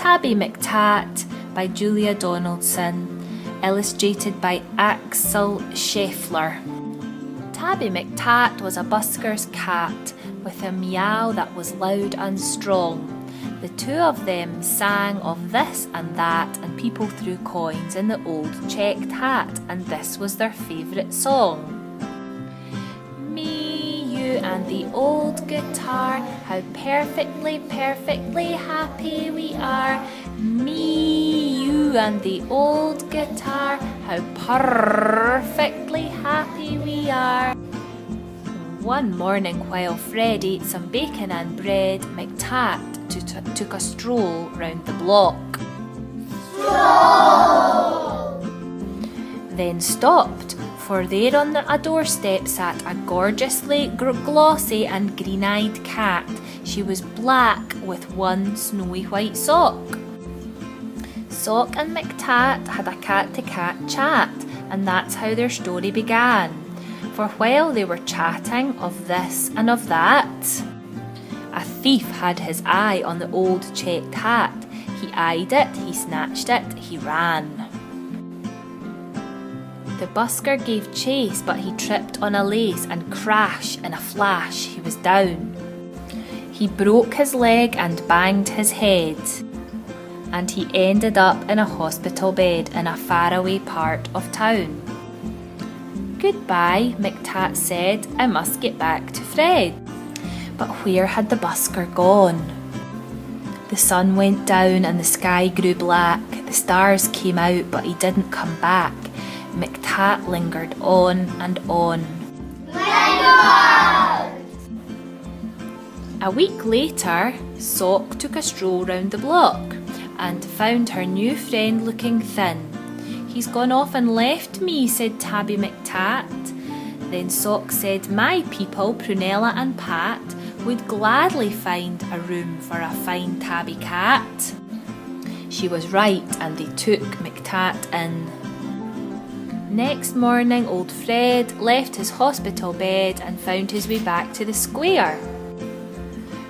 Tabby McTatt by Julia Donaldson, illustrated by Axel Scheffler. Tabby McTatt was a busker's cat with a meow that was loud and strong. The two of them sang of this and that, and people threw coins in the old checked hat, and this was their favourite song. Me, you and the old guitar, how perfectly, perfectly happy we are. Me, you and the old guitar, how perfectly happy we are. One morning while Fred ate some bacon and bread, McTatt took a stroll round the block. Stroll! Then stopped, for there on a doorstep sat a gorgeously glossy and green-eyed cat. She was black with one snowy white sock. Sock and McTatt had a cat-to-cat chat, and that's how their story began. For while they were chatting of this and of that, a thief had his eye on the old checked hat. He eyed it, he snatched it, he ran. The busker gave chase, but he tripped on a lace, and crash, in a flash, he was down. He broke his leg and banged his head, and he ended up in a hospital bed in a faraway part of town. Goodbye, McTatt said, I must get back to Fred. But where had the busker gone? The sun went down and the sky grew black. The stars came out, but he didn't come back. McTatt lingered on and on. A week later, Sock took a stroll round the block and found her new friend looking thin. He's gone off and left me, said Tabby McTatt. Then Sock said, my people, Prunella and Pat, would gladly find a room for a fine tabby cat. She was right, and they took McTatt in. Next morning, old Fred left his hospital bed and found his way back to the square.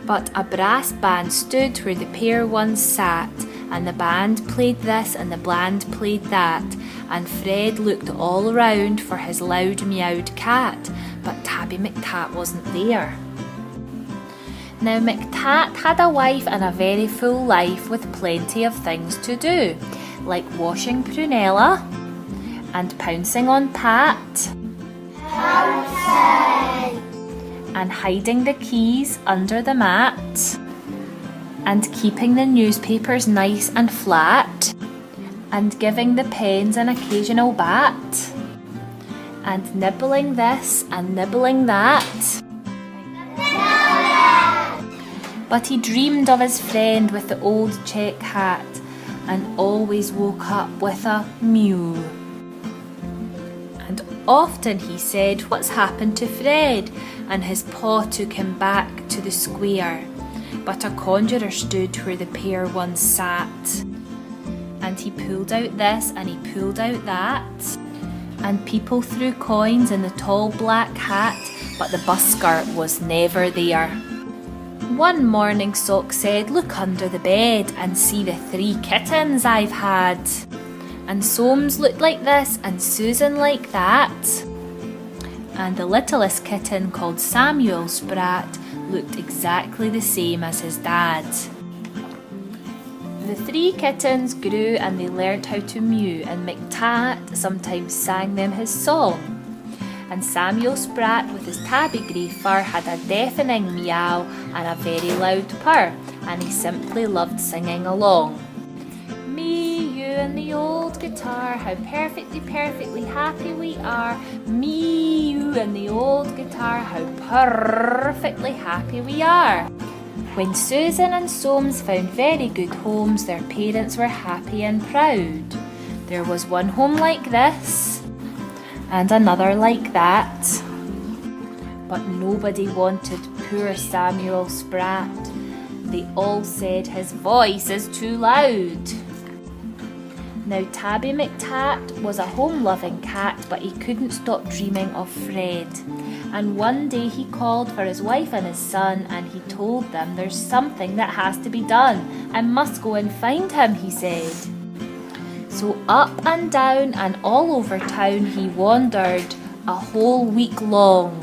But a brass band stood where the pair once sat, and the band played this and the band played that, and Fred looked all around for his loud meowed cat, but Tabby McTatt wasn't there. Now McTatt had a wife and a very full life with plenty of things to do, like washing Prunella and pouncing on Pat, and hiding the keys under the mat, and keeping the newspapers nice and flat, and giving the pens an occasional bat, and nibbling this and nibbling that. But he dreamed of his friend with the old check hat, and always woke up with a mew. And often he said, what's happened to Fred? And his paw took him back to the square. But a conjurer stood where the pair once sat, and he pulled out this and he pulled out that, and people threw coins in the tall black hat, but the busker was never there. One morning Sock said, look under the bed and see the 3 kittens I've had. And Soames looked like this and Susan like that. And the littlest kitten, called Samuel Spratt, looked exactly the same as his dad. The 3 kittens grew and they learnt how to mew, and McTatt sometimes sang them his song. And Samuel Spratt with his tabby grey fur had a deafening meow and a very loud purr, and he simply loved singing along. Me, you and the old guitar, how perfectly, perfectly happy we are. Me, you and the old guitar, how perfectly happy we are. When Susan and Soames found very good homes, their parents were happy and proud. There was one home like this, and another like that. But nobody wanted poor Samuel Spratt. They all said his voice is too loud. Now Tabby McTatt was a home-loving cat, but he couldn't stop dreaming of Fred. And one day he called for his wife and his son, and he told them there's something that has to be done. I must go and find him, he said. So up and down and all over town he wandered a whole week long.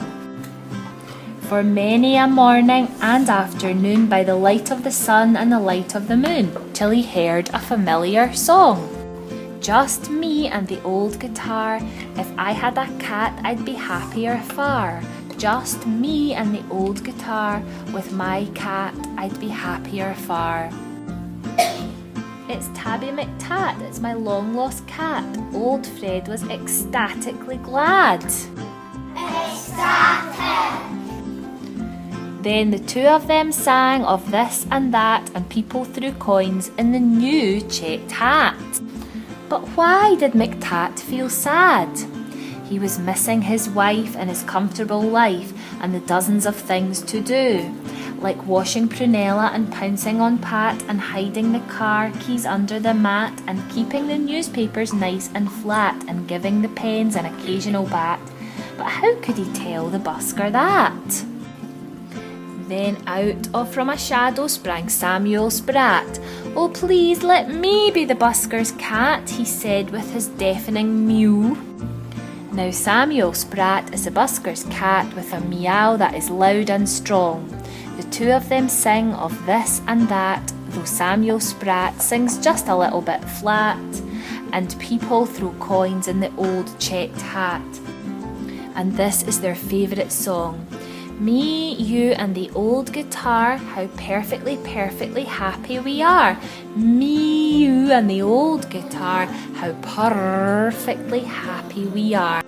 For many a morning and afternoon by the light of the sun and the light of the moon, till he heard a familiar song. Just me and the old guitar, if I had a cat I'd be happier far. Just me and the old guitar, with my cat I'd be happier far. It's Tabby McTatt, it's my long lost cat. Old Fred was ecstatically glad. Ecstatic! Then the two of them sang of this and that, and people threw coins in the new checked hat. But why did McTatt feel sad? He was missing his wife and his comfortable life and the dozens of things to do, like washing Prunella and pouncing on Pat and hiding the car keys under the mat and keeping the newspapers nice and flat and giving the pens an occasional bat. But how could he tell the busker that? Then out from a shadow sprang Samuel Spratt. "Oh, please let me be the busker's cat," he said with his deafening mew. Now Samuel Spratt is the busker's cat with a meow that is loud and strong. The two of them sing of this and that, though Samuel Spratt sings just a little bit flat, and people throw coins in the old checked hat. And this is their favourite song. Me, you and the old guitar, how perfectly, perfectly happy we are. Me, you and the old guitar, how perfectly happy we are.